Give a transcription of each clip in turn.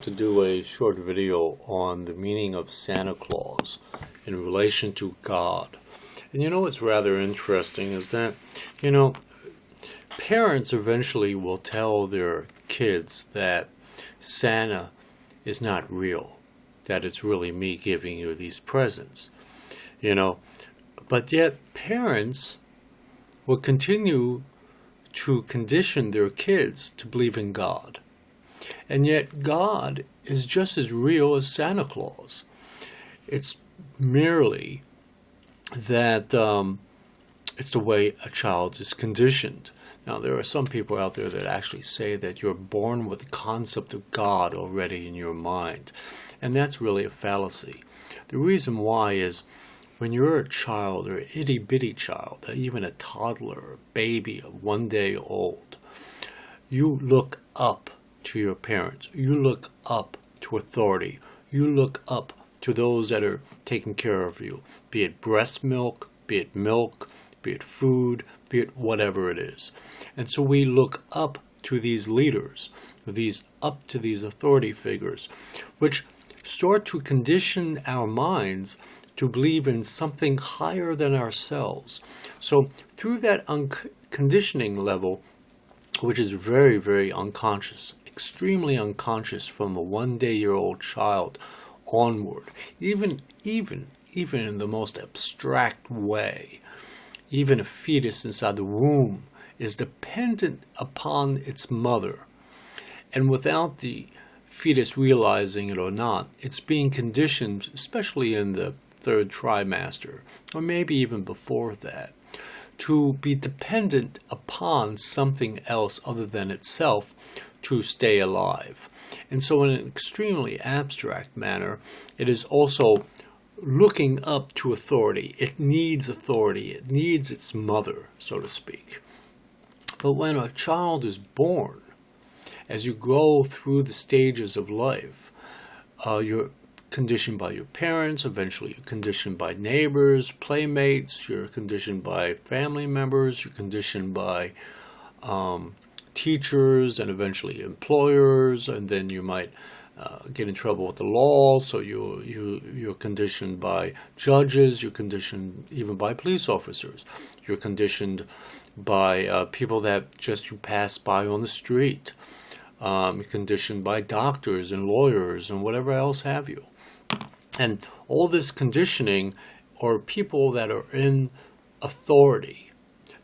To do a short video on the meaning of Santa Claus in relation to God. And what's rather interesting is that, parents eventually will tell their kids that Santa is not real, that it's really me giving you these presents, But yet parents will continue to condition their kids to believe in God. And yet God is just as real as Santa Claus. It's merely that it's the way a child is conditioned. Now, there are some people out there that actually say that you're born with the concept of God already in your mind. And that's really a fallacy. The reason why is when you're a child, or an itty-bitty child, even a toddler, a baby of 1 day old, you look up to your parents. You look up to authority. You look up to those that are taking care of you, be it breast milk, be it food, be it whatever it is. And so we look up to these leaders, up to these authority figures, which start to condition our minds to believe in something higher than ourselves. So through that conditioning level, which is very, very unconscious, extremely unconscious from a 1 day-old child onward, even in the most abstract way, even a fetus inside the womb is dependent upon its mother. And without the fetus realizing it or not, it's being conditioned, especially in the third trimester, or maybe even before that, to be dependent upon something else other than itself to stay alive. And so in an extremely abstract manner, it is also looking up to authority. It needs authority. It needs its mother, so to speak. But when a child is born, as you go through the stages of life, you're conditioned by your parents, eventually you're conditioned by neighbors, playmates, you're conditioned by family members, you're conditioned by teachers, and eventually employers, and then you might get in trouble with the law, so you're conditioned by judges, you're conditioned even by police officers, you're conditioned by people that just you pass by on the street, you're conditioned by doctors and lawyers and whatever else have you. And all this conditioning are people that are in authority.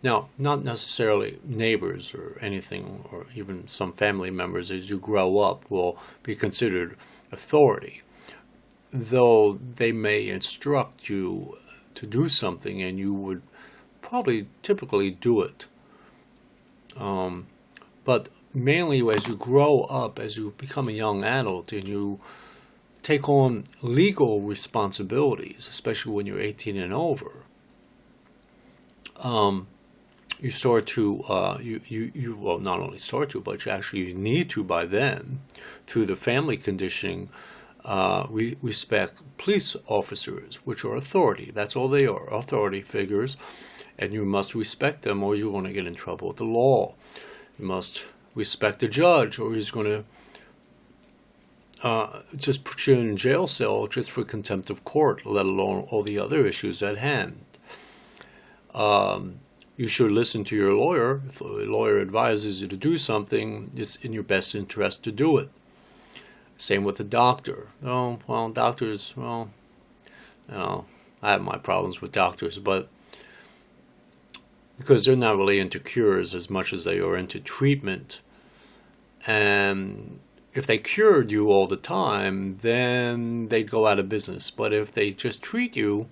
Now, not necessarily neighbors or anything, or even some family members as you grow up will be considered authority, though they may instruct you to do something and you would probably typically do it. But mainly as you grow up, as you become a young adult and you take on legal responsibilities, especially when you're 18 and over, you start to, well, not only start to, but you need to by then, through the family conditioning, respect police officers, which are authority. That's all they are, authority figures, and you must respect them or you're going to get in trouble with the law. You must respect the judge or he's going to just put you in a jail cell just for contempt of court, let alone all the other issues at hand. You should listen to your lawyer. If the lawyer advises you to do something, it's in your best interest to do it. Same with the doctor. Oh, well, doctors, well, I have my problems with doctors, but because they're not really into cures as much as they are into treatment. And if they cured you all the time, then they'd go out of business. But if they just treat you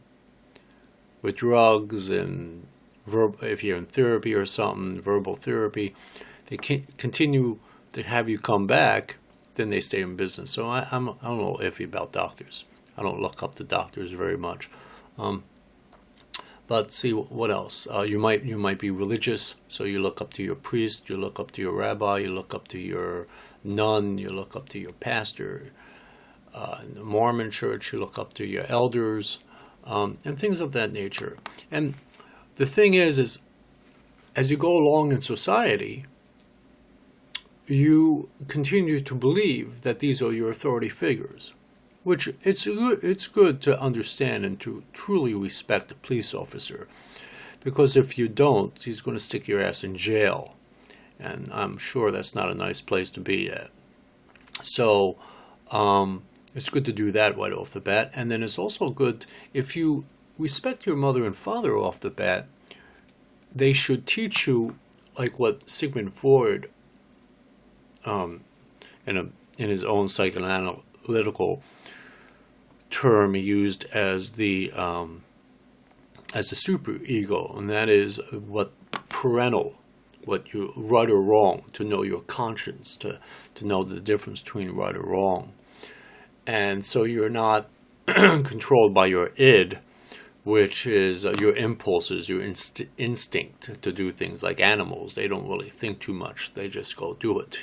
with drugs and if you're in therapy or something, verbal therapy, they can't continue to have you come back, then they stay in business. So I'm a little iffy about doctors. I don't look up to doctors very much. But see, what else? You might be religious, so you look up to your priest, you look up to your rabbi, you look up to your nun, you look up to your pastor. In the Mormon church, you look up to your elders, and things of that nature. And the thing is as you go along in society, you continue to believe that these are your authority figures, which it's good to understand and to truly respect a police officer, because if you don't, he's going to stick your ass in jail, and I'm sure that's not a nice place to be at. So it's good to do that right off the bat, and then it's also good if you respect your mother and father off the bat. They should teach you, like what Sigmund Freud, in his own psychoanalytical term, he used as the super ego, and that is what you right or wrong, to know your conscience, to know the difference between right or wrong, and so you're not controlled by your id, which is your impulses, your instinct to do things. Like animals, they don't really think too much; they just go do it,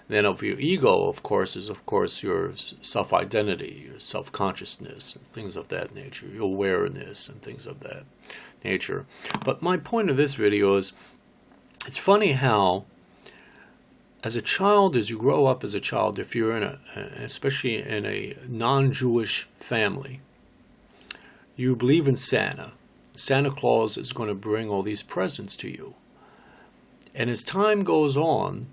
Then of your ego, of course, is your self-identity, your self-consciousness, and things of that nature, your awareness and things of that nature. But my point of this video is, it's funny how, as a child, as you grow up as a child, if you're especially in a non-Jewish family, you believe in Santa. Santa Claus is going to bring all these presents to you. And as time goes on,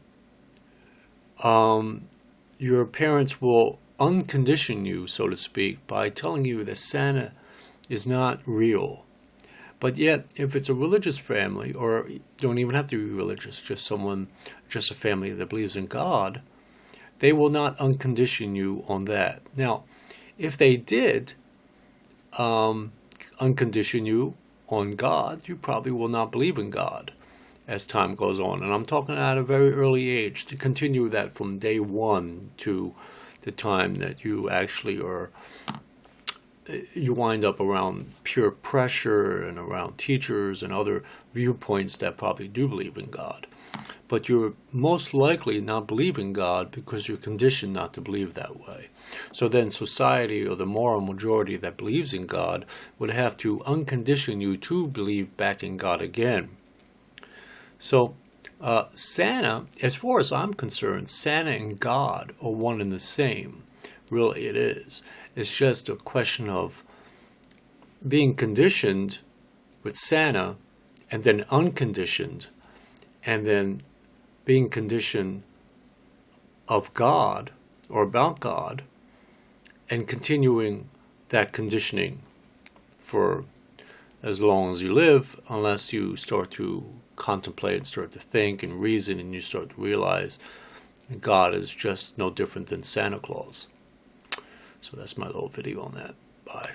your parents will uncondition you, so to speak, by telling you that Santa is not real. But yet, if it's a religious family, or you don't even have to be religious, just a family that believes in God, they will not uncondition you on that. Now, if they did uncondition you on God, you probably will not believe in God as time goes on. And I'm talking at a very early age, to continue that from day one to the time that you actually you wind up around peer pressure and around teachers and other viewpoints that probably do believe in God. But you're most likely not believing God because you're conditioned not to believe that way. So then society, or the moral majority that believes in God, would have to uncondition you to believe back in God again. So Santa, as far as I'm concerned, Santa and God are one and the same. Really, it is. It's just a question of being conditioned with Santa, and then unconditioned, and then being conditioned of God or about God, and continuing that conditioning for as long as you live, unless you start to contemplate, start to think and reason, and you start to realize God is just no different than Santa Claus. So that's my little video on that. Bye.